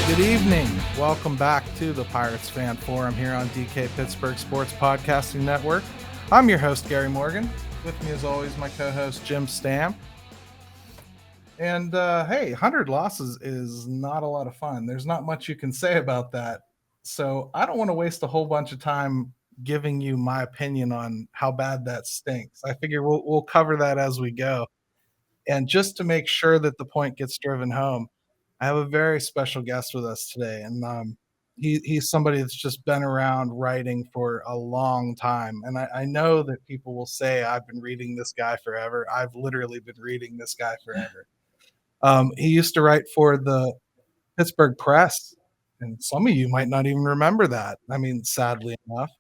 Good evening. Welcome back to the Pirates Fan Forum here on DK Pittsburgh Sports Podcasting Network. I'm your host, Gary Morgan. With me, as always, my co-host, Jim Stamm. And hey, 100 losses is not a lot of fun. There's not much you can say about that. So I don't want to waste a whole bunch of time giving you my opinion on how bad that stinks. I figure we'll cover that as we go. And just to make sure that the point gets driven home, I have a very special guest with us today, and he's somebody that's just been around writing for a long time. And I know that people will say, I've been reading this guy forever. I've literally been reading this guy forever. He used to write for the Pittsburgh Press, and some of you might not even remember that. I mean, sadly enough.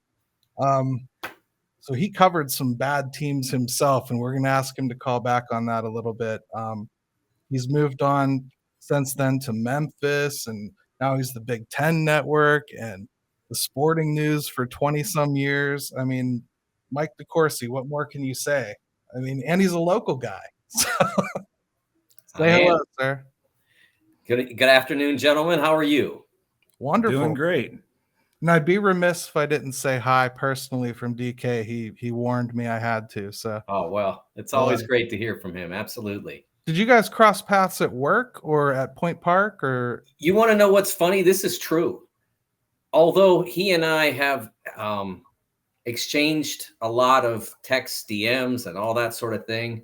So he covered some bad teams himself, and we're going to ask him to call back on that a little bit. He's moved on since then to Memphis, and now he's the Big Ten Network and the Sporting News for 20-some years. I mean, Mike DeCourcy, what more can you say? I mean, and he's a local guy. So say hello, sir. Good afternoon, gentlemen. How are you? Wonderful. Doing great. And I'd be remiss if I didn't say hi personally from DK. He warned me I had to. So. Oh, well, it's always great to hear from him. Absolutely. Did you guys cross paths at work or at Point Park? Or you want to know what's funny? This is true. Although he and I have exchanged a lot of text DMs and all that sort of thing,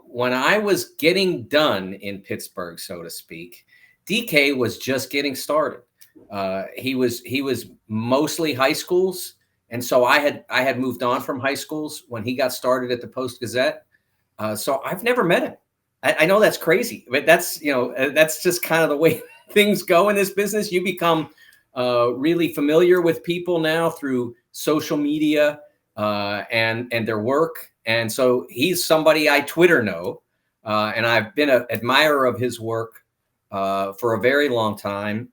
when I was getting done in Pittsburgh, so to speak, DK was just getting started. He was mostly high schools, and so I had moved on from high schools when he got started at the Post-Gazette. So I've never met him. I know that's crazy, but that's just kind of the way things go in this business. You become really familiar with people now through social media and their work. And so he's somebody I Twitter know, and I've been an admirer of his work for a very long time,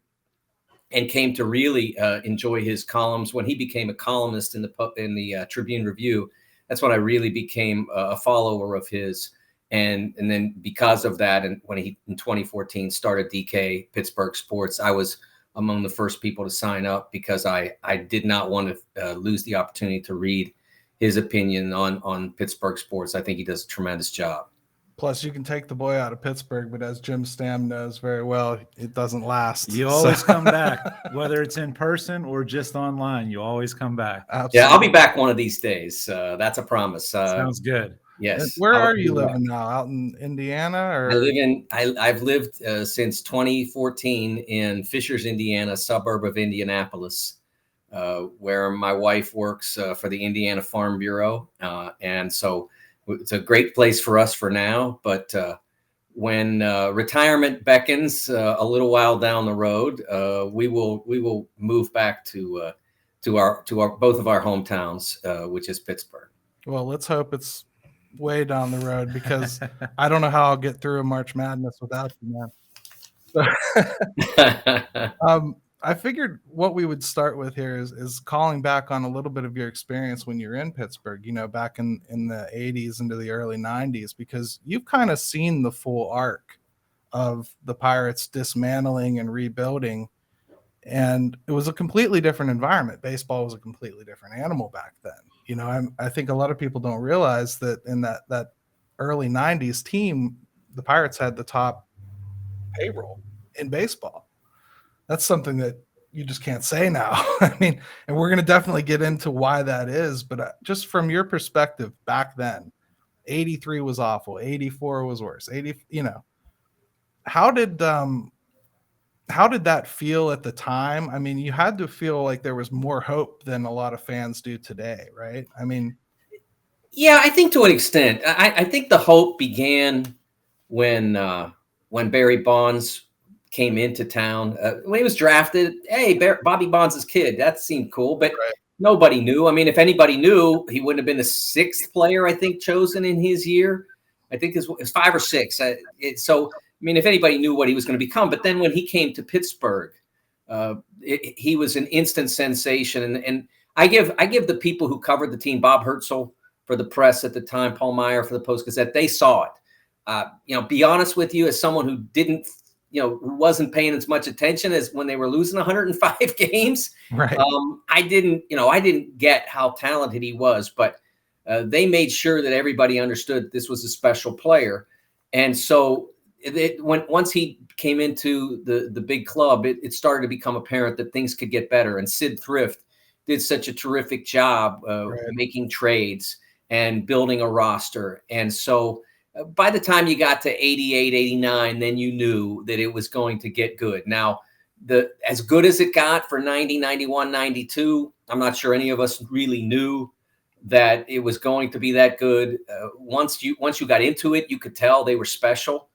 and came to really enjoy his columns when he became a columnist in the Tribune Review. That's when I really became a follower of his. And then because of that, and when he in 2014 started DK Pittsburgh Sports, I was among the first people to sign up because I did not want to lose the opportunity to read his opinion on Pittsburgh sports. I think he does a tremendous job. Plus, you can take the boy out of Pittsburgh, but as Jim Stamm knows very well, it doesn't last. You always come back, whether it's in person or just online. You always come back. Absolutely. Yeah, I'll be back one of these days. That's a promise. Sounds good. Yes. Where are you living now? Out in Indiana, or I've lived since 2014 in Fishers, Indiana, suburb of Indianapolis, where my wife works for the Indiana Farm Bureau, and so it's a great place for us for now. But when retirement beckons a little while down the road, we will move back to our both of our hometowns, which is Pittsburgh. Well, let's hope it's way down the road, because I don't know how I'll get through a March Madness without you, man. So, I figured what we would start with here is calling back on a little bit of your experience when you're in Pittsburgh, back in the 80s into the early 90s, because you've kind of seen the full arc of the Pirates dismantling and rebuilding. And it was a completely different environment. Baseball was a completely different animal back then. I think a lot of people don't realize that in that early 90s team, the Pirates had the top payroll in baseball. That's something that you just can't say now. I mean, and we're going to definitely get into why that is. But just from your perspective back then, 83 was awful. 84 was worse. How did that feel at the time? I mean, you had to feel like there was more hope than a lot of fans do today, right? I mean, yeah, I think to an extent. I think the hope began when Barry Bonds came into town. When he was drafted, hey, Bobby Bonds' kid, that seemed cool, but right. Nobody knew. I mean, if anybody knew, he wouldn't have been the sixth player, I think, chosen in his year. I think it was 5 or 6. So, I mean, if anybody knew what he was going to become. But then when he came to Pittsburgh, he was an instant sensation. And I give the people who covered the team, Bob Herzl for the press at the time, Paul Meyer for the Post-Gazette, they saw it. Be honest with you, as someone who didn't, who wasn't paying as much attention as when they were losing 105 games. Right. I didn't get how talented he was, but they made sure that everybody understood this was a special player. And so once he came into the big club, it started to become apparent that things could get better. And Sid Thrift did such a terrific job making trades and building a roster. And so by the time you got to 88, 89, then you knew that it was going to get good. Now, as good as it got for 90, 91, 92, I'm not sure any of us really knew that it was going to be that good. Once you got into it, you could tell they were special.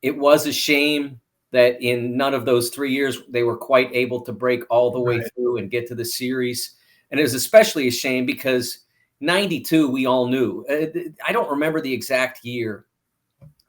It was a shame that in none of those 3 years they were quite able to break all the way through and get to the series. And it was especially a shame because 92, we all knew. I don't remember the exact year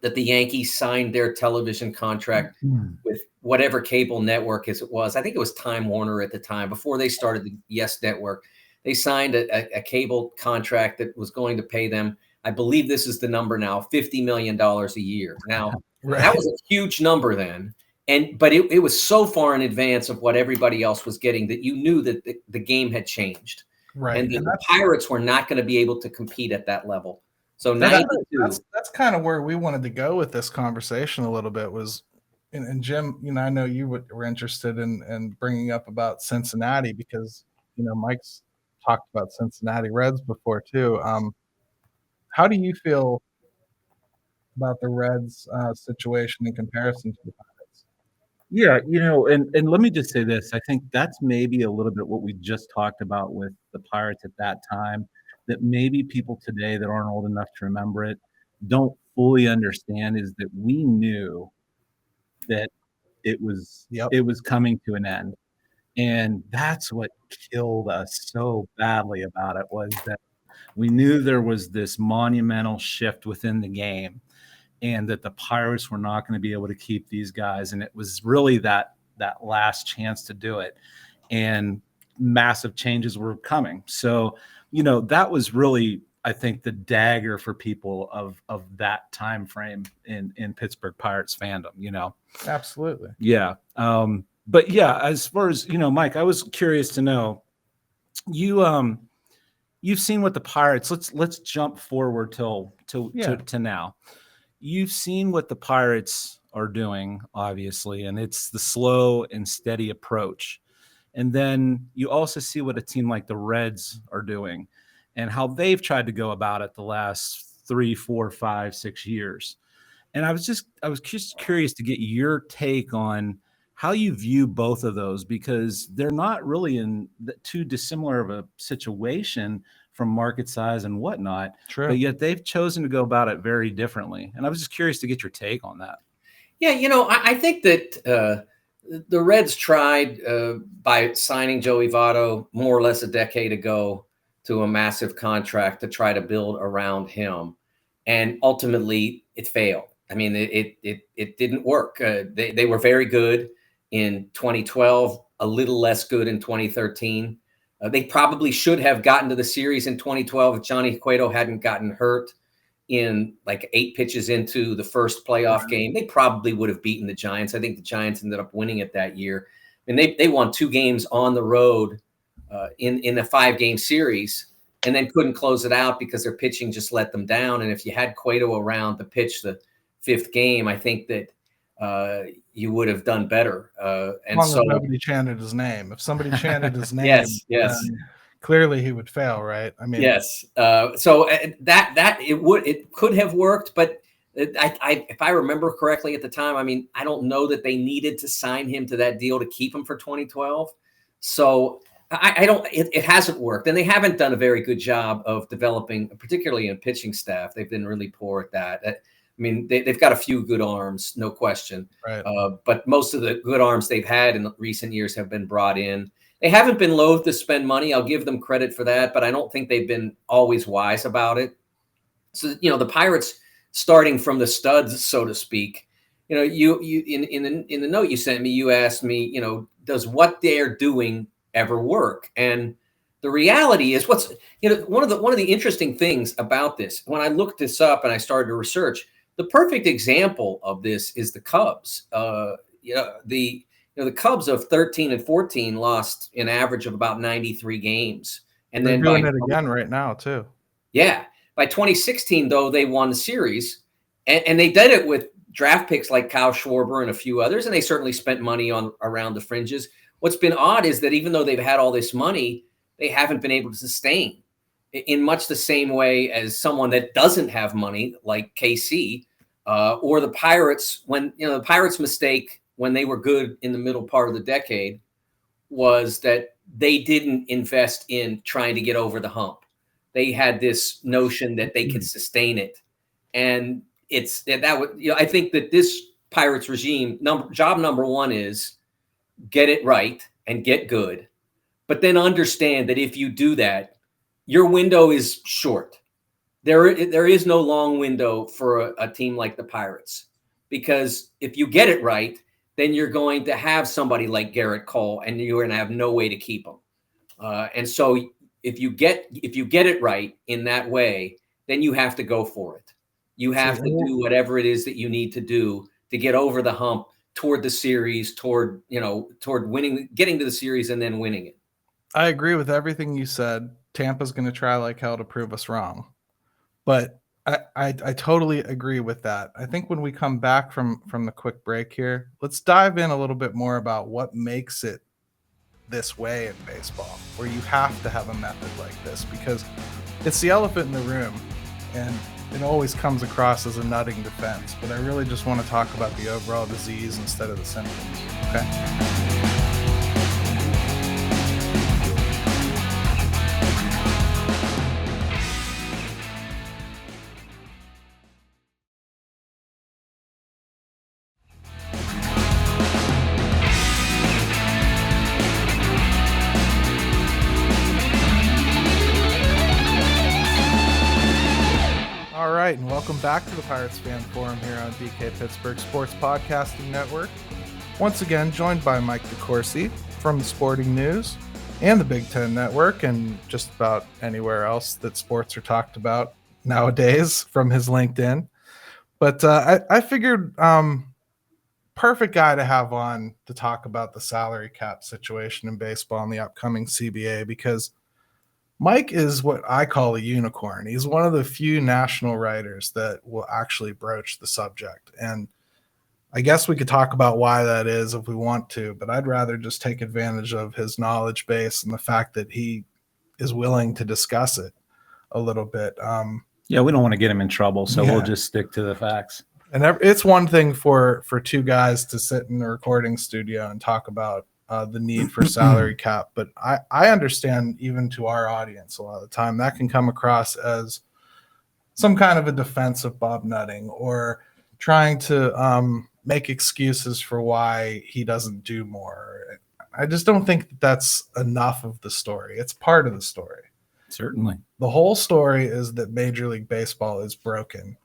that the Yankees signed their television contract with whatever cable network as it was. I think it was Time Warner at the time, before they started the Yes Network. They signed a cable contract that was going to pay them, I believe this is the number now, $50 million a year. Now, that was a huge number then. But it was so far in advance of what everybody else was getting that you knew that the game had changed. Right. And the Pirates were not going to be able to compete at that level. So that's kind of where we wanted to go with this conversation a little bit was, and Jim, I know you were interested in bringing up about Cincinnati because, Mike's talked about Cincinnati Reds before too. How do you feel about the Reds situation in comparison to the Pirates? Yeah, and let me just say this. I think that's maybe a little bit what we just talked about with the Pirates at that time, that maybe people today that aren't old enough to remember it don't fully understand, is that we knew that it was coming to an end. And that's what killed us so badly about it, was that we knew there was this monumental shift within the game and that the Pirates were not going to be able to keep these guys. And it was really that last chance to do it. And massive changes were coming. So, that was really, I think, the dagger for people of that time frame in Pittsburgh Pirates fandom, Absolutely. Yeah. But yeah, as far as, Mike, I was curious to know, you've seen what the Pirates, let's jump forward to now. You've seen what the Pirates are doing, obviously, and it's the slow and steady approach. And then you also see what a team like the Reds are doing and how they've tried to go about it the last 3, 4, 5, 6 years. And I was just curious to get your take on how you view both of those, because they're not really in too dissimilar of a situation from market size and whatnot. True. But yet they've chosen to go about it very differently. And I was just curious to get your take on that. Yeah, I think that the Reds tried by signing Joey Votto more or less a decade ago to a massive contract to try to build around him. And ultimately it failed. I mean, it didn't work. They were very good in 2012, a little less good in 2013. They probably should have gotten to the series in 2012 if Johnny Cueto hadn't gotten hurt in like 8 pitches into the first playoff game. They probably would have beaten the Giants. I think the Giants ended up winning it that year. And they won 2 games on the road in a 5-game series, and then couldn't close it out because their pitching just let them down. And if you had Cueto around to pitch the 5th game, I think that you would have done better. And so nobody chanted his name. If somebody chanted his name, yes. Clearly he would fail, right? I mean, yes. So that it could have worked, but if I remember correctly at the time, I mean, I don't know that they needed to sign him to that deal to keep him for 2012. So it hasn't worked, and they haven't done a very good job of developing, particularly in pitching staff. They've been really poor at that. I mean, they've got a few good arms, no question. Right. But most of the good arms they've had in recent years have been brought in. They haven't been loath to spend money. I'll give them credit for that, but I don't think they've been always wise about it. So, the Pirates, starting from the studs, so to speak, you in the note you sent me, you asked me, does what they're doing ever work? And the reality is one of the interesting things about this, when I looked this up and I started to research, the perfect example of this is the Cubs. The Cubs of 13 and 14 lost an average of about 93 games. And they're then doing it again right now too. Yeah. By 2016, though, they won the series, and they did it with draft picks like Kyle Schwarber and a few others, and they certainly spent money on around the fringes. What's been odd is that even though they've had all this money, they haven't been able to sustain in much the same way as someone that doesn't have money, like KC, or the Pirates. When the Pirates' mistake when they were good in the middle part of the decade was that they didn't invest in trying to get over the hump. They had this notion that they could sustain it, and I think that this Pirates regime job number one is get it right and get good, but then understand that if you do that, your window is short. There is no long window for a team like the Pirates, because if you get it right, then you're going to have somebody like Garrett Cole, and you're going to have no way to keep them. And so if you get it right in that way, then you have to go for it. You have to do whatever it is that you need to do to get over the hump toward the series, toward winning, getting to the series and then winning it. I agree with everything you said. Tampa's going to try like hell to prove us wrong, but I totally agree with that. I think when we come back from the quick break here, let's dive in a little bit more about what makes it this way in baseball, where you have to have a method like this, because it's the elephant in the room and it always comes across as a nutting defense. But I really just want to talk about the overall disease instead of the symptoms. Okay. And welcome back to the Pirates Fan Forum here on DK Pittsburgh Sports Podcasting Network. Once again, joined by Mike DeCourcy from the Sporting News and the Big Ten Network, and just about anywhere else that sports are talked about nowadays from his LinkedIn. But I figured perfect guy to have on to talk about the salary cap situation in baseball in the upcoming CBA, because Mike is what I call a unicorn. He's one of the few national writers that will actually broach the subject. And I guess we could talk about why that is if we want to, but I'd rather just take advantage of his knowledge base and the fact that he is willing to discuss it a little bit. Yeah, we don't want to get him in trouble, so we'll just stick to the facts. And it's one thing for two guys to sit in a recording studio and talk about the need for salary cap. But I understand, even to our audience, a lot of the time that can come across as some kind of a defense of Bob Nutting, or trying to make excuses for why he doesn't do more. I just don't think that's enough of the story. It's part of the story. Certainly. The whole story is that Major League Baseball is broken.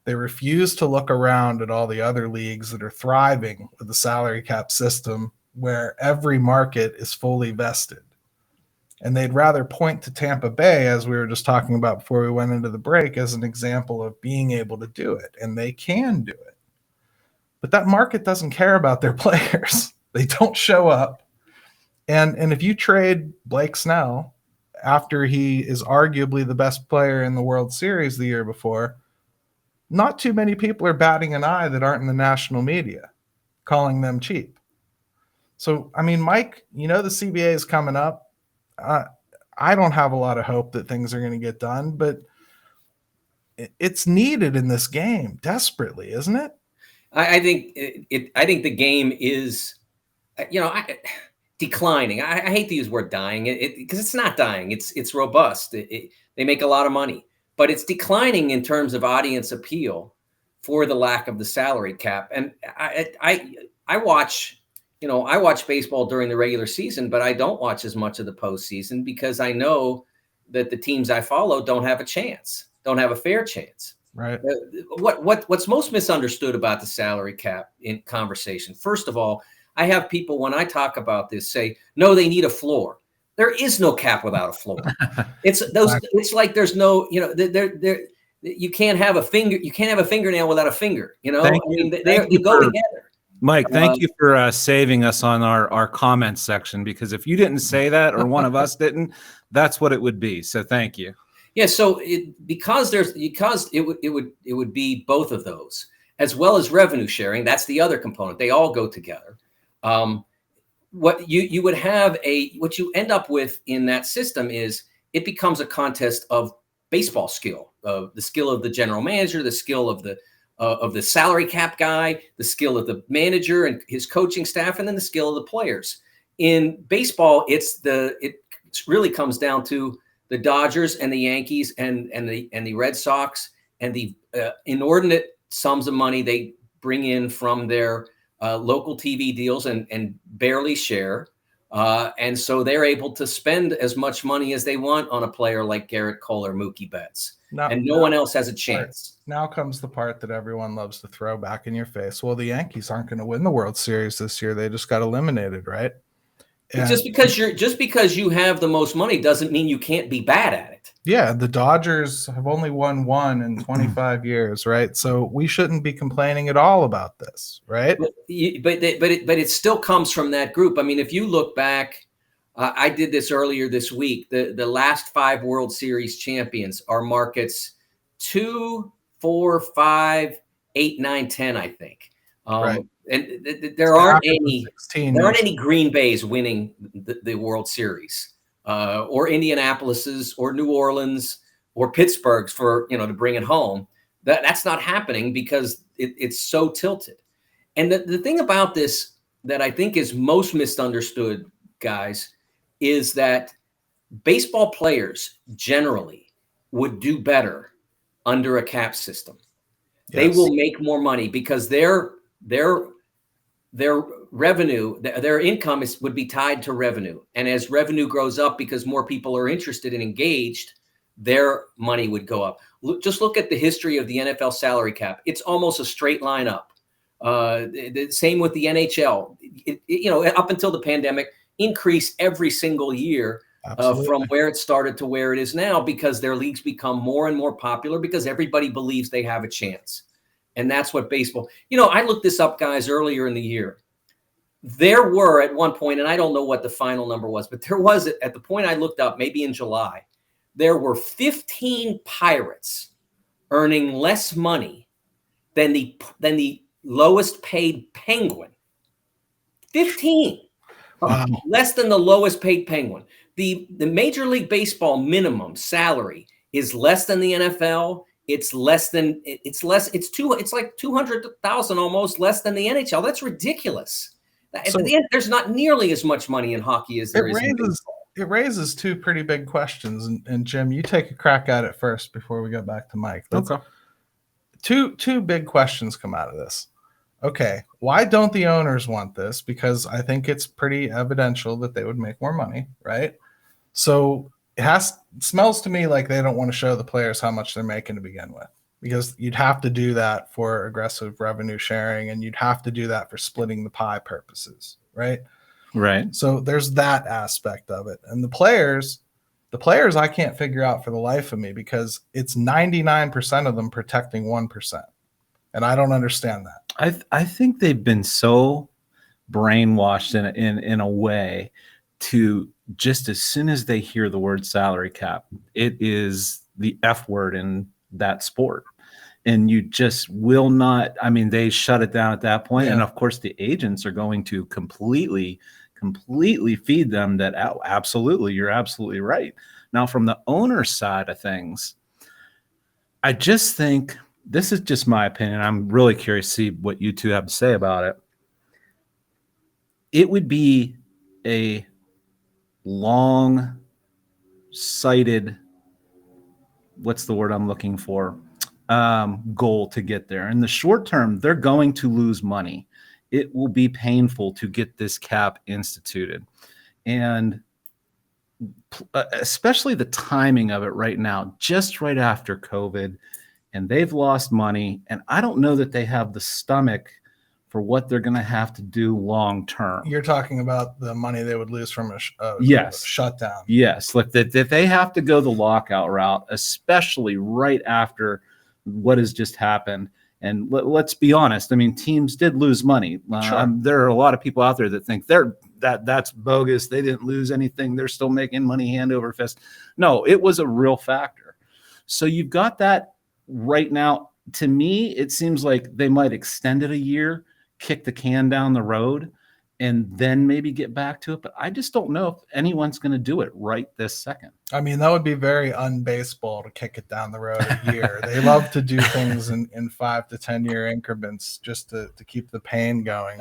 They refuse to look around at all the other leagues that are thriving with the salary cap system, where every market is fully vested. And they'd rather point to Tampa Bay, as we were just talking about before we went into the break, as an example of being able to do it. And they can do it. But that market doesn't care about their players. They don't show up. And if you trade Blake Snell after he is arguably the best player in the World Series the year before, not too many people are batting an eye that aren't in the national media, calling them cheap. So, I mean, Mike, the CBA is coming up. I don't have a lot of hope that things are going to get done, but it's needed in this game desperately, isn't it? I think the game is, declining. I hate to use the word dying, because it's not dying. It's robust. They make a lot of money, but it's declining in terms of audience appeal for the lack of the salary cap. And I watch baseball during the regular season, but I don't watch as much of the postseason, because I know that the teams I follow don't have a fair chance. Right. What's most misunderstood about the salary cap in conversation? First of all, I have people, when I talk about this, say, no, they need a floor. There is no cap without a floor. It's like there's no, you can't have a fingernail without a finger. They go together. Mike, thank you for saving us on our comments section, because if you didn't say that, or one of us didn't, that's what it would be. So thank you. Yeah. So it would be both of those, as well as revenue sharing. That's the other component. They all go together. What you end up with in that system is it becomes a contest of baseball skill, the skill of the general manager, the skill of the salary cap guy, the skill of the manager and his coaching staff, and then the skill of the players. In baseball, it really comes down to the Dodgers and the Yankees and the Red Sox, and the inordinate sums of money they bring in from their local TV deals and barely share. And so they're able to spend as much money as they want on a player like Garrett Cole or Mookie Betts. No one else has a chance. Now comes the part that everyone loves to throw back in your face. Well, the Yankees aren't going to win the World Series this year. They just got eliminated, right? And just because you have the most money doesn't mean you can't be bad at it. Yeah, the Dodgers have only won one in 25 years, right? So we shouldn't be complaining at all about this, right? But it still comes from that group. I mean, if you look back, I did this earlier this week. The last 5 World Series champions are markets 2, 4, 5, 8, 9, 10, I think. Right. And there aren't any Green Bays winning the World Series, or Indianapolis's, or New Orleans, or Pittsburgh's to bring it home. That's not happening because it's so tilted. And the thing about this that I think is most misunderstood, guys, is that baseball players generally would do better under a cap system. Yes. They will make more money because their revenue, their income would be tied to revenue. And as revenue grows up, because more people are interested and engaged, their money would go up. Just look at the history of the NFL salary cap. It's almost a straight line up. The same with the NHL. Up until the pandemic, increased every single year from where it started to where it is now, because their leagues become more and more popular because everybody believes they have a chance. And that's what baseball, I looked this up, guys, earlier in the year. There were at one point, and I don't know what the final number was, but there was at the point I looked up, maybe in July, there were 15 Pirates earning less money than the lowest paid Penguin. 15. Wow. Less than the lowest paid Penguin. The Major League Baseball minimum salary is less than the NFL. It's like 200,000 almost less than the NHL. That's ridiculous. At the end, there's not nearly as much money in hockey as there is in baseball. It raises 2 pretty big questions, and Jim, you take a crack at it first before we go back to Mike. Okay. Two big questions come out of this. Okay, why don't the owners want this? Because I think it's pretty evidential that they would make more money, right? So it smells to me like they don't want to show the players how much they're making to begin with, because you'd have to do that for aggressive revenue sharing, and you'd have to do that for splitting the pie purposes, right? Right. So there's that aspect of it. And the players I can't figure out for the life of me, because it's 99% of them protecting 1%. And I don't understand that. I think they've been so brainwashed in a way to just, as soon as they hear the word salary cap, it is the F word in that sport. And you just will not, they shut it down at that point. Yeah. And of course the agents are going to completely feed them that, absolutely, you're absolutely right. Now, from the owner side of things, I just think, this is just my opinion, I'm really curious to see what you two have to say about it. It would be a long-sighted, what's the word I'm looking for, goal to get there. In the short term, they're going to lose money. It will be painful to get this cap instituted. And especially the timing of it right now, just right after COVID, and they've lost money. And I don't know that they have the stomach for what they're going to have to do long term. You're talking about the money they would lose from a yes shutdown. Yes, like that they have to go the lockout route, especially right after what has just happened. And let's be honest. I mean, teams did lose money. Sure. There are a lot of people out there that think that's bogus. They didn't lose anything. They're still making money hand over fist. No, it was a real factor. So you've got that right now. To me, it seems like they might extend it a year, kick the can down the road, and then maybe get back to it. But I just don't know if anyone's going to do it right this second. I mean, that would be very un-baseball to kick it down the road a year. They love to do things in 5 to 10 year increments just to keep the pain going.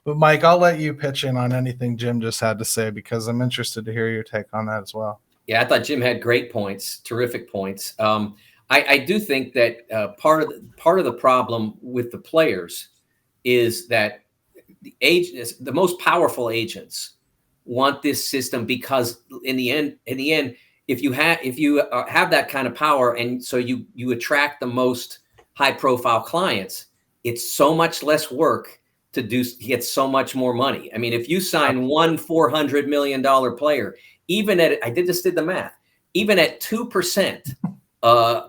But Mike, I'll let you pitch in on anything Jim just had to say, because I'm interested to hear your take on that as well. Yeah, I thought Jim had great points, terrific points. I do think that part of the problem with the players is that the most powerful agents want this system, because in the end, if you have that kind of power, and so you attract the most high profile clients, it's so much less work to get so much more money. I mean, if you sign one $400 million player, even at, I did the math, even at 2%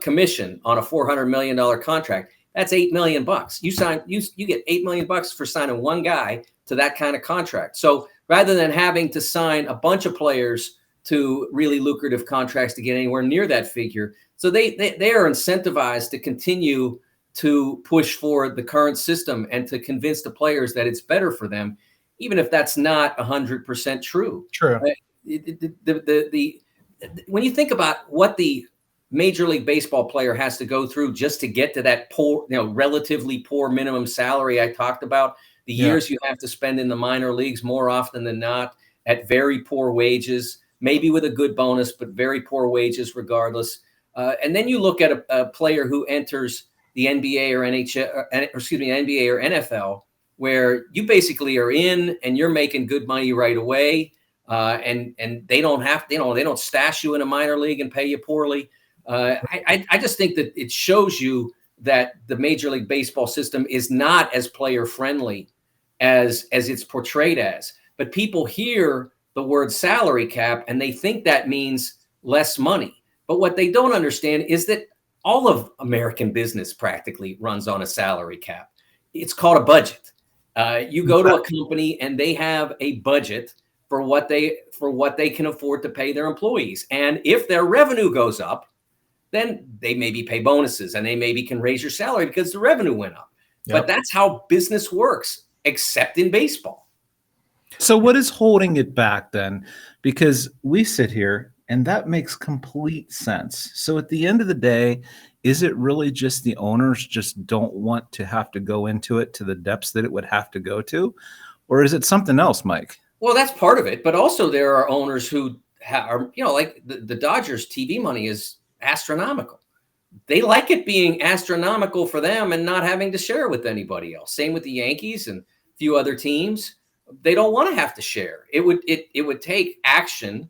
commission on a $400 million contract, that's $8 million. You get $8 million for signing one guy to that kind of contract. So rather than having to sign a bunch of players to really lucrative contracts to get anywhere near that figure, so they are incentivized to continue to push for the current system and to convince the players that it's better for them, even if that's not 100% true. True. When you think about what the Major League Baseball player has to go through just to get to that poor, relatively poor minimum salary I talked about, the years you have to spend in the minor leagues more often than not at very poor wages, maybe with a good bonus, but very poor wages regardless. And then you look at a player who enters the NBA or NBA or NFL, where you basically are in and you're making good money right away, and they don't have, they don't stash you in a minor league and pay you poorly. I just think that it shows you that the Major League Baseball system is not as player friendly as it's portrayed as. But people hear the word salary cap and they think that means less money. But what they don't understand is that all of American business practically runs on a salary cap. It's called a budget. You go to a company and they have a budget for what they can afford to pay their employees. And if their revenue goes up, then they maybe pay bonuses and they maybe can raise your salary because the revenue went up. Yep. But that's how business works, except in baseball. So what is holding it back then? Because we sit here and that makes complete sense. So at the end of the day, is it really just the owners just don't want to have to go into it to the depths that it would have to go to? Or is it something else, Mike? Well, that's part of it. But also there are owners who are, like the Dodgers TV money is astronomical. They like it being astronomical for them and not having to share with anybody else. Same with the Yankees and a few other teams. They don't want to have to share. It would take action,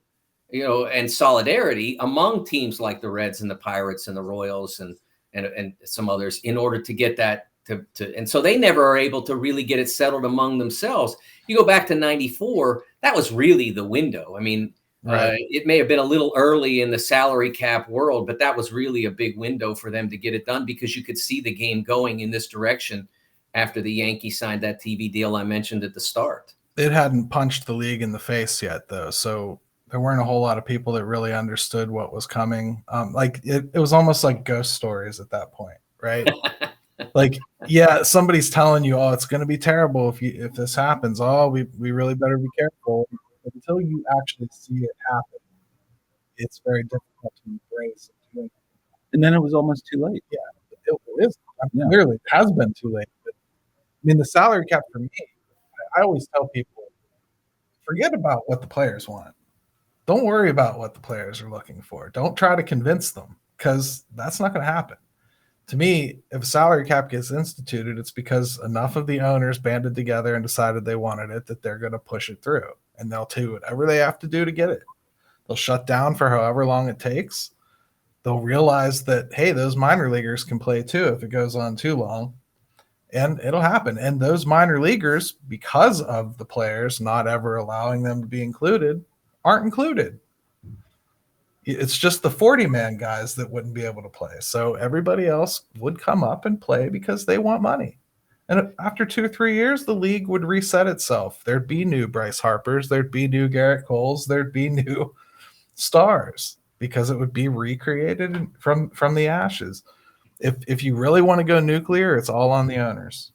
and solidarity among teams like the Reds and the Pirates and the Royals and some others in order to get that and so they never are able to really get it settled among themselves. You go back to 94, that was really the window. I mean, right. It may have been a little early in the salary cap world, but that was really a big window for them to get it done because you could see the game going in this direction after the Yankees signed that TV deal I mentioned at the start. It hadn't punched the league in the face yet, though. So there weren't a whole lot of people that really understood what was coming. It was almost like ghost stories at that point, right? Somebody's telling you, oh, it's going to be terrible if this happens. Oh, we really better be careful. But until you actually see it happen, it's very difficult to embrace it. And then it was almost too late. Yeah, it is. Clearly, it has been too late. But, the salary cap for me, I always tell people, forget about what the players want. Don't worry about what the players are looking for. Don't try to convince them because that's not going to happen. To me, if a salary cap gets instituted, it's because enough of the owners banded together and decided they wanted it that they're going to push it through. And they'll do whatever they have to do to get it. They'll shut down for however long it takes. They'll realize that, hey, those minor leaguers can play too if it goes on too long. And it'll happen. And those minor leaguers, because of the players not ever allowing them to be included, aren't included. It's just the 40-man guys that wouldn't be able to play. So everybody else would come up and play because they want money. And after 2 or 3 years, the league would reset itself. There'd be new Bryce Harpers. There'd be new Garrett Coles. There'd be new stars because it would be recreated from the ashes. If you really want to go nuclear, it's all on the owners.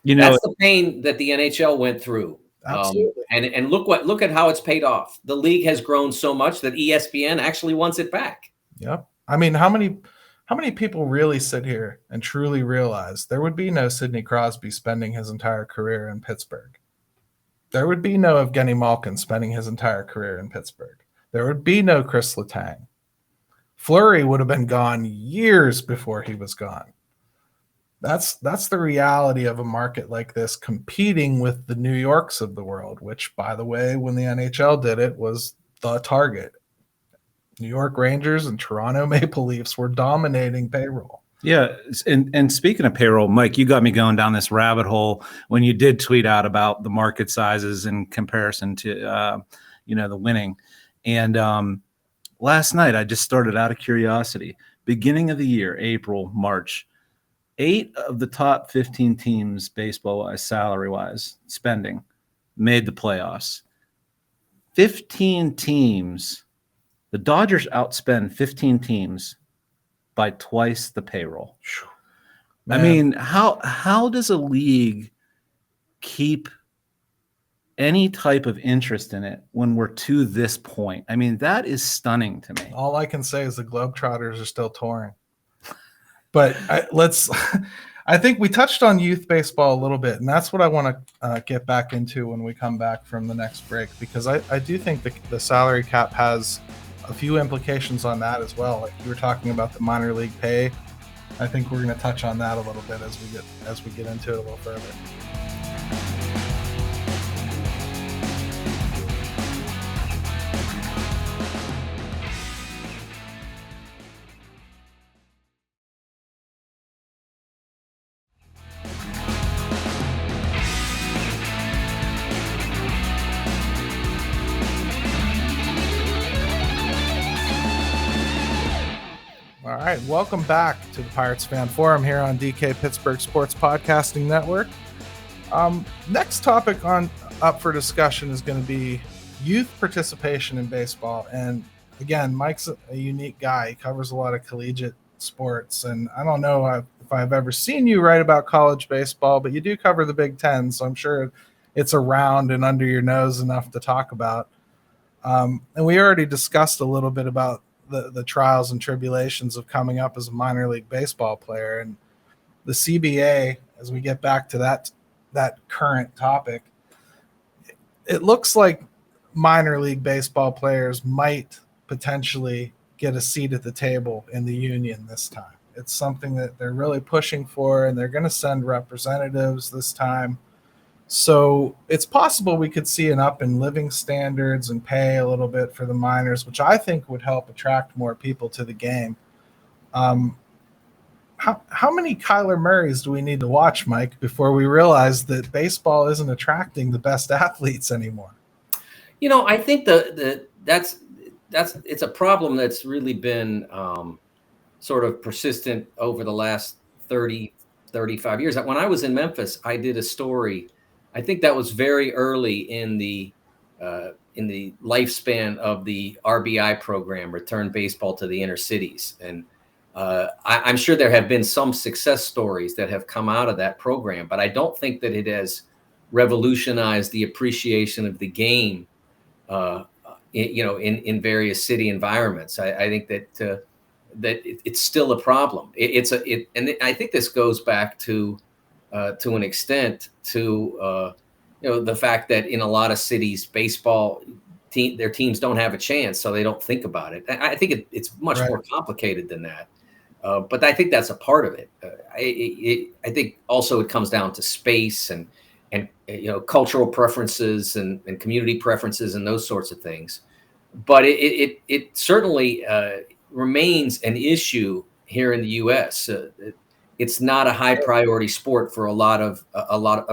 That's the pain that the NHL went through. Absolutely. And look at how it's paid off. The league has grown so much that ESPN actually wants it back. Yep. I mean, how many people really sit here and truly realize there would be no Sidney Crosby spending his entire career in Pittsburgh? There would be no Evgeny Malkin spending his entire career in Pittsburgh. There would be no Chris Letang. Fleury would have been gone years before he was gone. That's the reality of a market like this competing with the New Yorks of the world, which, by the way, when the NHL did it, was the target. New York Rangers and Toronto Maple Leafs were dominating payroll. Yeah, and speaking of payroll, Mike, you got me going down this rabbit hole when you did tweet out about the market sizes in comparison to, the winning. And last night, I just started out of curiosity. Beginning of the year, April, March, 8 of the top 15 teams, baseball-wise, salary-wise, spending, made the playoffs. 15 teams. The Dodgers outspend 15 teams by twice the payroll. Man. I mean, how does a league keep any type of interest in it when we're to this point? I mean, that is stunning to me. All I can say is the Globetrotters are still touring. But I think we touched on youth baseball a little bit, and that's what I want to get back into when we come back from the next break, because I do think the salary cap has a few implications on that as well. Like you were talking about the minor league pay. I think we're going to touch on that a little bit as we get into it a little further. All right, welcome back to the Pirates Fan Forum here on DK Pittsburgh Sports Podcasting Network. Next topic up for discussion is going to be youth participation in baseball. And again, Mike's a unique guy. He covers a lot of collegiate sports. And I don't know if I've ever seen you write about college baseball, but you do cover the Big Ten. So I'm sure it's around and under your nose enough to talk about. And we already discussed a little bit about the trials and tribulations of coming up as a minor league baseball player, and the CBA, as we get back to that current topic, it looks like minor league baseball players might potentially get a seat at the table in the union this time. It's something that they're really pushing for, and they're going to send representatives this time. So it's possible we could see an up in living standards and pay a little bit for the minors, which I think would help attract more people to the game. How many Kyler Murrays do we need to watch, Mike, before we realize that baseball isn't attracting the best athletes anymore? I think that's it's a problem that's really been sort of persistent over the last 30, 35 years. When I was in Memphis, I did a story. I think that was very early in the lifespan of the RBI program, Return Baseball to the Inner Cities. And I'm sure there have been some success stories that have come out of that program, but I don't think that it has revolutionized the appreciation of the game, in various city environments. I think that it's still a problem. And I think this goes back to an extent to the fact that in a lot of cities, baseball their teams don't have a chance, so they don't think about it. I think it's much more complicated than that. But I think that's a part of it. I think also it comes down to space and cultural preferences and community preferences and those sorts of things. But it certainly remains an issue here in the U.S. it's not a high priority sport for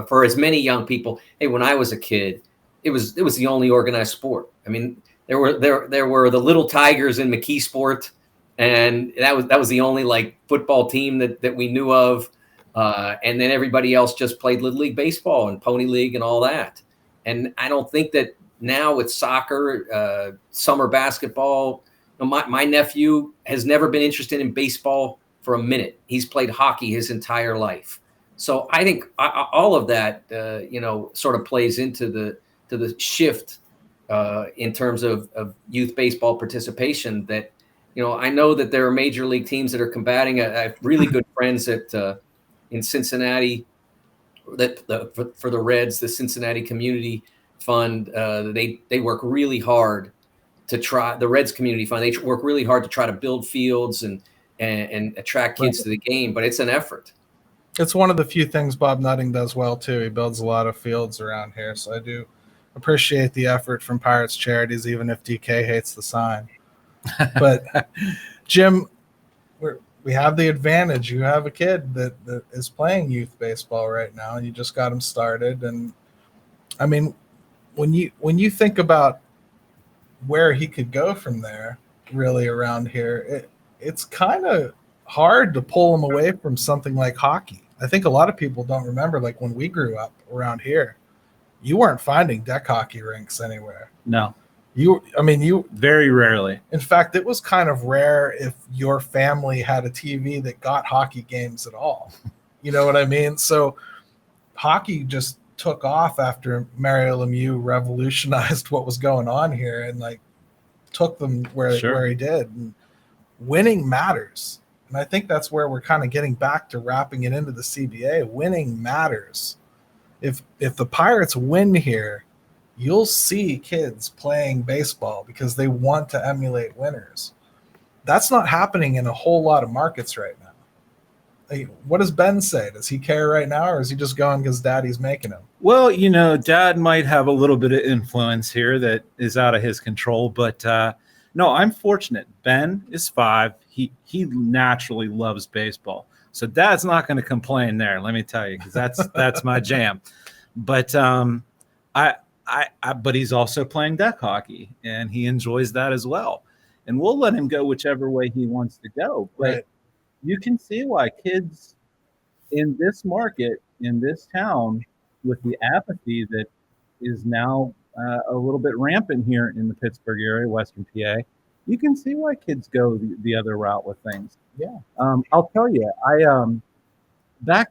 for as many young people. Hey, when I was a kid, it was the only organized sport. I mean, there were the Little Tigers in McKeesport, and that was the only like football team that we knew of. And then everybody else just played Little League baseball and Pony League and all that. And I don't think that now with soccer, summer basketball, my nephew has never been interested in baseball for a minute. He's played hockey his entire life. So I think all of that, sort of plays into the shift in terms of youth baseball participation. That, I know that there are major league teams that are combating. I have really good friends in Cincinnati for the Reds, the Cincinnati Community Fund. They work really hard to try, the Reds Community Fund. They work really hard to try to build fields and attract kids to the game, but it's an effort. It's one of the few things Bob Nutting does well too. He builds a lot of fields around here, so I do appreciate the effort from Pirates Charities, even if DK hates the sign. But Jim, we have the advantage. You have a kid that is playing youth baseball right now, and you just got him started. And I mean, when you think about where he could go from there, really around here, it's kind of hard to pull him away from something like hockey. I think a lot of people don't remember, like when we grew up around here, you weren't finding deck hockey rinks anywhere. No. You very rarely. In fact, it was kind of rare if your family had a TV that got hockey games at all. You know what I mean? So hockey just took off after Mario Lemieux revolutionized what was going on here and like took them where he did. And winning matters. And I think that's where we're kind of getting back to wrapping it into the CBA. Winning matters. If the Pirates win here, you'll see kids playing baseball because they want to emulate winners. That's not happening in a whole lot of markets right now. Like, what does Ben say? Does he care right now, or is he just going because Daddy's making him? Well, Dad might have a little bit of influence here that is out of his control, but no, I'm fortunate. Ben is 5. He naturally loves baseball. So Dad's not going to complain there, let me tell you, because that's my jam. But but he's also playing deck hockey, and he enjoys that as well. And we'll let him go whichever way he wants to go. But right. You can see why kids in this market, in this town, with the apathy that is now a little bit rampant here in the Pittsburgh area, Western PA, you can see why kids go the other route with things. Yeah. I'll tell you, I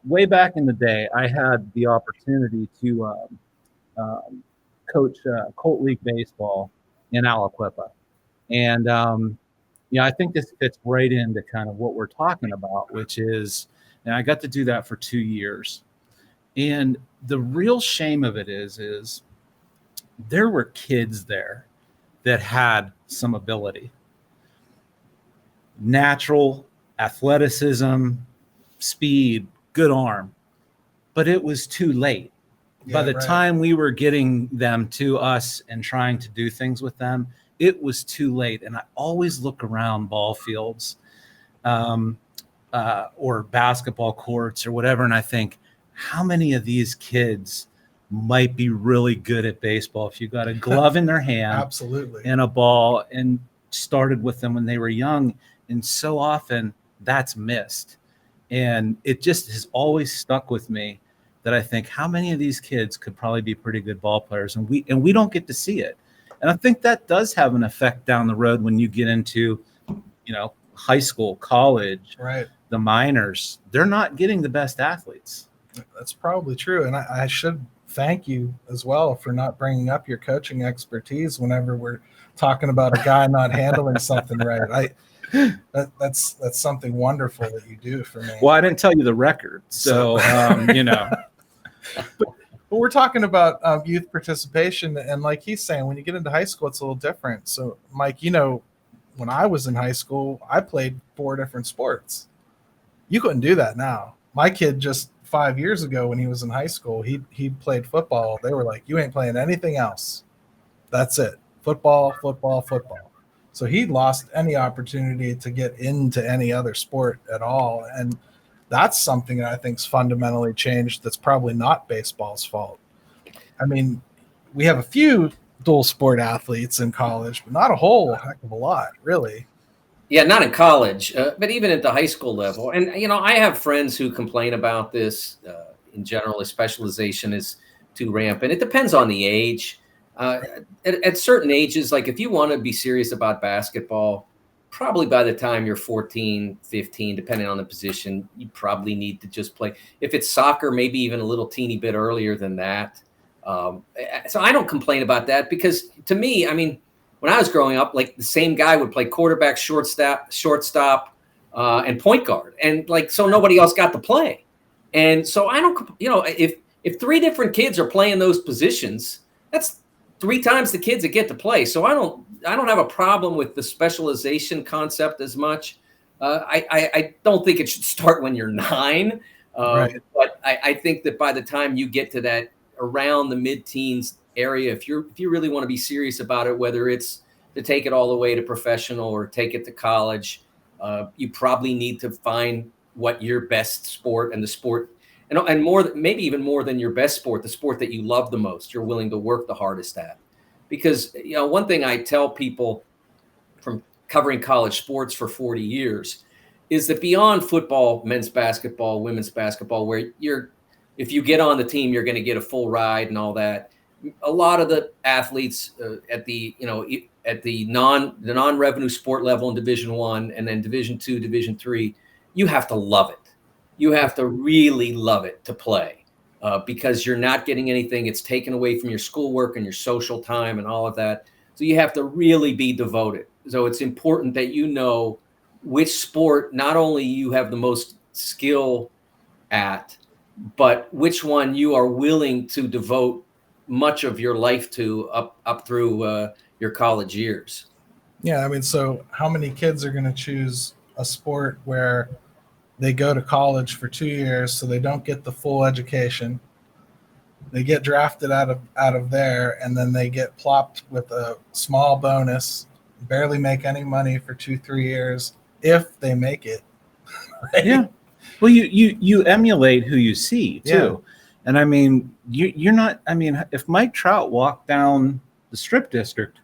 way back in the day, I had the opportunity to coach Colt League baseball in Aliquippa. And, I think this fits right into kind of what we're talking about, which is, and I got to do that for 2 years. And the real shame of it is there were kids there that had some ability, natural athleticism, speed, good arm, but it was too late. By the time we were getting them to us and trying to do things with them, it was too late. And I always look around ball fields or basketball courts or whatever, and I think, how many of these kids might be really good at baseball if you got a glove in their hand Absolutely. And a ball and started with them when they were young? And so often that's missed. And it just has always stuck with me that I think, how many of these kids could probably be pretty good ball players, and we don't get to see it. And I think that does have an effect down the road when you get into, high school, college, right? The minors. They're not getting the best athletes. That's probably true. And I should thank you as well for not bringing up your coaching expertise whenever we're talking about a guy not handling something right. That's something wonderful that you do for me. Well, I didn't tell you the record, so But we're talking about youth participation, and like he's saying, when you get into high school, it's a little different. So, Mike, when I was in high school, I played 4 different sports. You couldn't do that now. My kid just 5 years ago, when he was in high school, he played football. They were like, you ain't playing anything else. That's it. Football, football, football. So he lost any opportunity to get into any other sport at all. And That's something that I think's fundamentally changed. That's probably not baseball's fault. I mean, we have a few dual sport athletes in college, but not a whole heck of a lot, really. Yeah, not in college, but even at the high school level. And, I have friends who complain about this in general. Specialization is too rampant. It depends on the age. At certain ages, like if you want to be serious about basketball, probably by the time you're 14, 15, depending on the position, you probably need to just play. If it's soccer, maybe even a little teeny bit earlier than that. So I don't complain about that because to me, I mean, when I was growing up, like the same guy would play quarterback, shortstop, and point guard. And like, so nobody else got to play. And so I don't, if 3 different kids are playing those positions, that's 3 times the kids that get to play. So I don't have a problem with the specialization concept as much. I don't think it should start when you're 9. Right. But I think that by the time you get to that around the mid-teens area, if you really want to be serious about it, whether it's to take it all the way to professional or take it to college, you probably need to find what your best sport and the sport, and more, maybe even more than your best sport, the sport that you love the most, you're willing to work the hardest at. Because, one thing I tell people from covering college sports for 40 years is that beyond football, men's basketball, women's basketball, where if you get on the team, you're going to get a full ride and all that. A lot of the athletes at the non-revenue sport level in Division I and then Division II, Division III, you have to love it. You have to really love it to play because you're not getting anything. It's taken away from your schoolwork and your social time and all of that. So you have to really be devoted. So it's important that you know which sport not only you have the most skill at, but which one you are willing to devote much of your life to up through your college years. Yeah, I mean, so how many kids are going to choose a sport where they go to college for 2 years so they don't get the full education? They get drafted out of there, and then they get plopped with a small bonus, barely make any money for 2-3 years if they make it. Right? Yeah. Well, you emulate who you see too. Yeah. And I mean, you're not, I mean, if Mike Trout walked down the Strip District,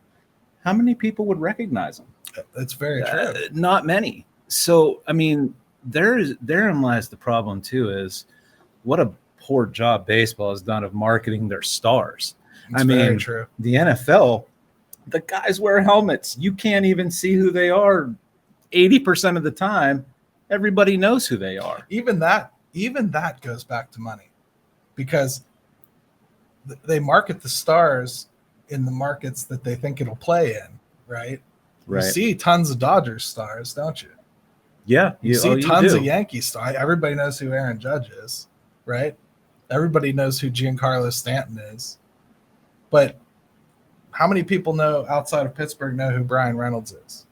how many people would recognize him? That's very true. Not many. So, I mean, therein lies the problem too, is what a poor job baseball has done of marketing their stars. That's very true. The NFL, the guys wear helmets. You can't even see who they are 80% of the time. Everybody knows who they are. Even that goes back to money, because they market the stars in the markets that they think it'll play in, right? Right. You see tons of Dodgers stars, don't you? Yeah. You see tons of Yankee stars. Everybody knows who Aaron Judge is, right? Everybody knows who Giancarlo Stanton is. But how many people outside of Pittsburgh know who Brian Reynolds is?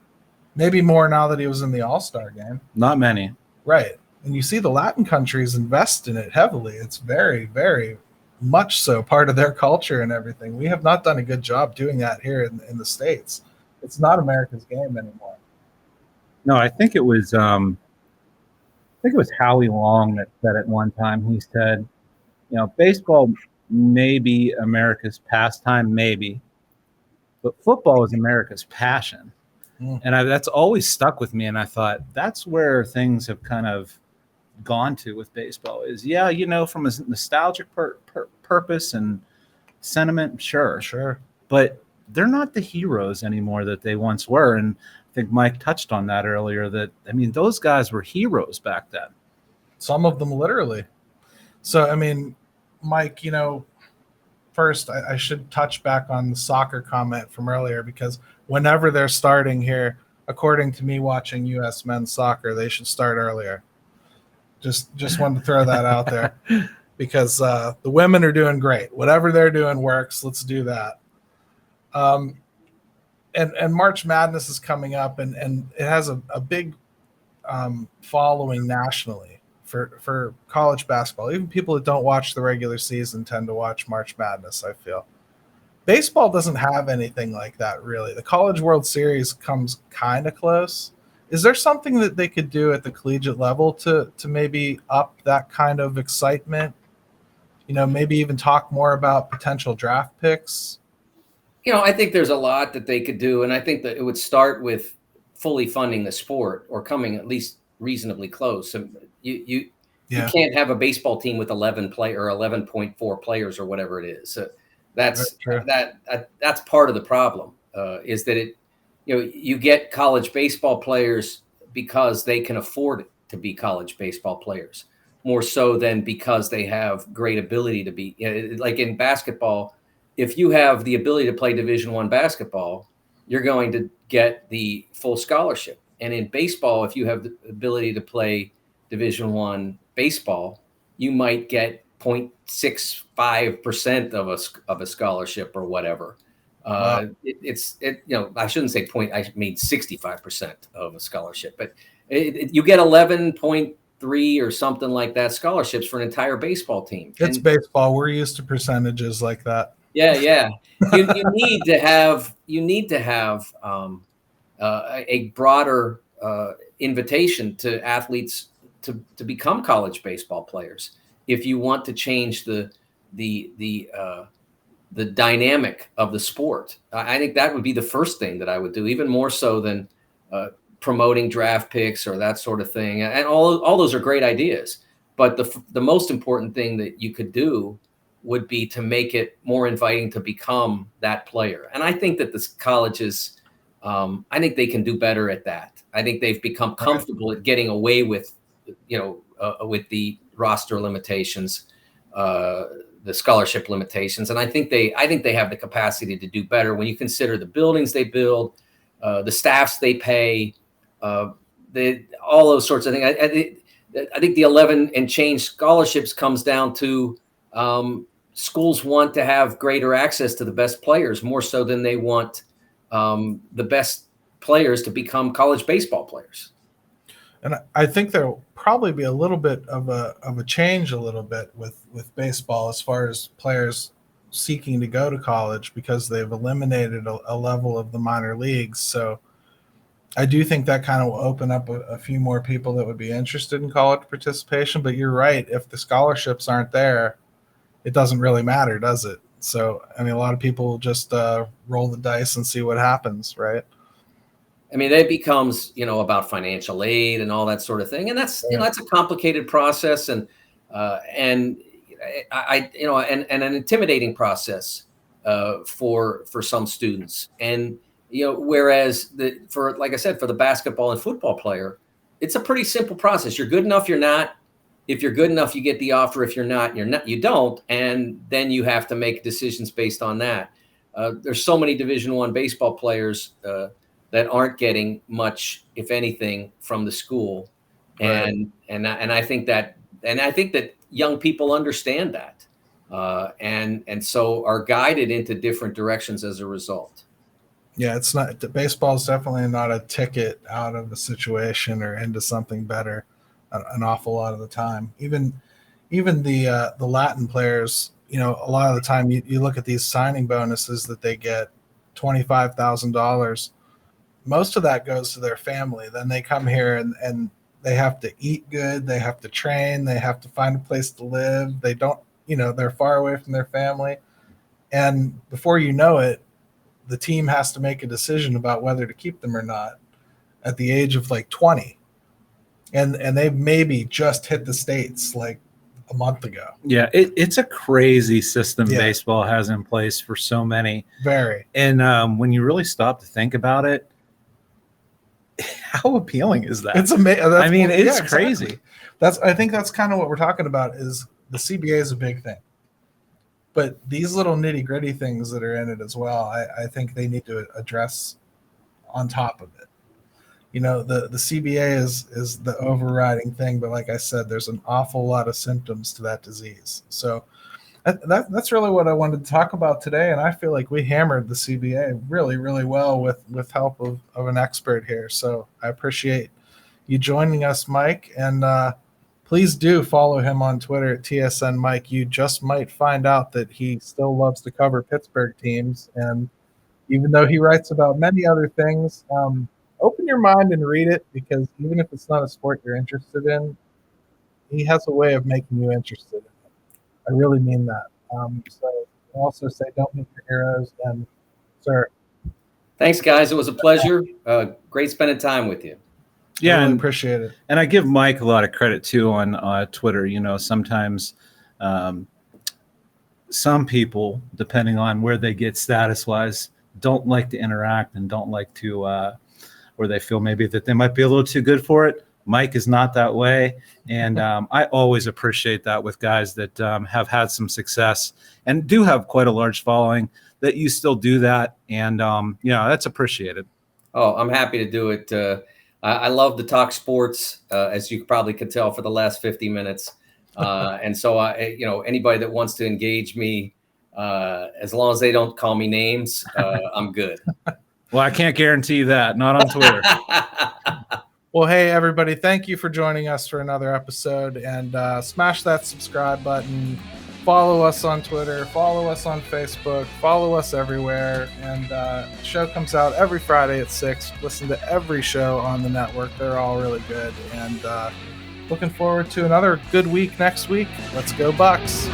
Maybe more now that he was in the All-Star game. Not many. Right. And you see the Latin countries invest in it heavily. It's very, very much so part of their culture and everything. We have not done a good job doing that here in the States. It's not America's game anymore. No, I think it was Howie Long that said at one time, he said, baseball may be America's pastime, maybe, but football is America's passion. And that's always stuck with me. And I thought that's where things have kind of gone to with baseball is, from a nostalgic purpose and sentiment, sure. But they're not the heroes anymore that they once were. And I think Mike touched on that earlier, that, I mean, those guys were heroes back then. Some of them literally. So, I mean, Mike, first I should touch back on the soccer comment from earlier, because whenever they're starting here, according to me watching U.S. men's soccer, they should start earlier. Just wanted to throw that out there, because the women are doing great. Whatever they're doing works. Let's do that. And March Madness is coming up, and it has a big following nationally for college basketball. Even people that don't watch the regular season tend to watch March Madness, I feel. Baseball doesn't have anything like that, really. The College World Series comes kind of close, Is there something that they could do at the collegiate level to maybe up that kind of excitement? Maybe even talk more about potential draft picks. I think there's a lot that they could do, and I think that it would start with fully funding the sport or coming at least reasonably close. So you can't have a baseball team with 11.4 players or whatever it is. So that's part of the problem. Is that you get college baseball players because they can afford to be college baseball players more so than because they have great ability to be, like in basketball. If you have the ability to play Division I basketball, you're going to get the full scholarship. And in baseball, if you have the ability to play Division I baseball, you might get 0.65% of a scholarship or whatever. Wow. I shouldn't say I mean 65% of a scholarship, but you get 11.3 or something like that scholarships for an entire baseball team. It's baseball. We're used to percentages like that. Yeah. You need to have a broader invitation to athletes to become college baseball players if you want to change the dynamic of the sport. I think that would be the first thing that I would do, even more so than promoting draft picks or that sort of thing. And all those are great ideas, but the most important thing that you could do would be to make it more inviting to become that player. And I think that the colleges, I think they can do better at that. I think they've become comfortable at getting away with, with the roster limitations, the scholarship limitations. And I think they have the capacity to do better when you consider the buildings they build, the staffs they pay, all those sorts of things. I think the 11 and change scholarships comes down to schools want to have greater access to the best players more so than they want the best players to become college baseball players. And I think there'll probably be a little bit of a change a little bit with baseball as far as players seeking to go to college, because they've eliminated a level of the minor leagues. So I do think that kind of will open up a few more people that would be interested in college participation. But you're right. If the scholarships aren't there, it doesn't really matter, does it? So, I mean, a lot of people just roll the dice and see what happens, right? I mean, it becomes, about financial aid and all that sort of thing. And that's, that's a complicated process and an intimidating process for some students. And, whereas like I said, for the basketball and football player, it's a pretty simple process. You're good enough, you're not. If you're good enough, you get the offer. If you're not, you don't. And then you have to make decisions based on that. There's so many Division I baseball players that aren't getting much, if anything, from the school. Right. And I think that young people understand that. And so are guided into different directions as a result. Yeah, it's not, baseball is definitely not a ticket out of a situation or into something better. An awful lot of the time, even the Latin players, a lot of the time you look at these signing bonuses that they get, $25,000. Most of that goes to their family. Then they come here and they have to eat good, they have to train, they have to find a place to live. They don't, they're far away from their family, and before you know it, the team has to make a decision about whether to keep them or not at the age of like 20. And they've maybe just hit the States like a month ago. Yeah, it's a crazy system baseball has in place for so many. Very. And when you really stop to think about it, how appealing is that? It's amazing. I mean, it's crazy. Exactly. I think that's kind of what we're talking about. Is the CBA is a big thing, but these little nitty gritty things that are in it as well, I think they need to address on top of it. The CBA is the overriding thing, but like I said, there's an awful lot of symptoms to that disease. So that's really what I wanted to talk about today, and I feel like we hammered the CBA really, really well with help of an expert here. So I appreciate you joining us, Mike, and please do follow him on Twitter at TSN Mike. You just might find out that he still loves to cover Pittsburgh teams, and even though he writes about many other things, open your mind and read it, because even if it's not a sport you're interested in, he has a way of making you interested in it. I really mean that. So I also say don't meet your heroes. And sir, thanks, guys. It was a pleasure. Great spending time with you. Yeah, I really appreciate it. And I give Mike a lot of credit too on Twitter. Sometimes some people, depending on where they get status-wise, don't like to interact and don't like to, or they feel maybe that they might be a little too good for it. Mike is not that way, and I always appreciate that with guys that have had some success and do have quite a large following, that you still do that, and that's appreciated. Oh, I'm happy to do it. I love to talk sports, as you probably could tell, for the last 50 minutes, and so anybody that wants to engage me, as long as they don't call me names, I'm good. Well, I can't guarantee that, not on Twitter. Well, hey, everybody, thank you for joining us for another episode, and smash that subscribe button. Follow us on Twitter, follow us on Facebook, follow us everywhere. And the show comes out every Friday at 6. Listen to every show on the network. They're all really good. And looking forward to another good week next week. Let's go Bucks.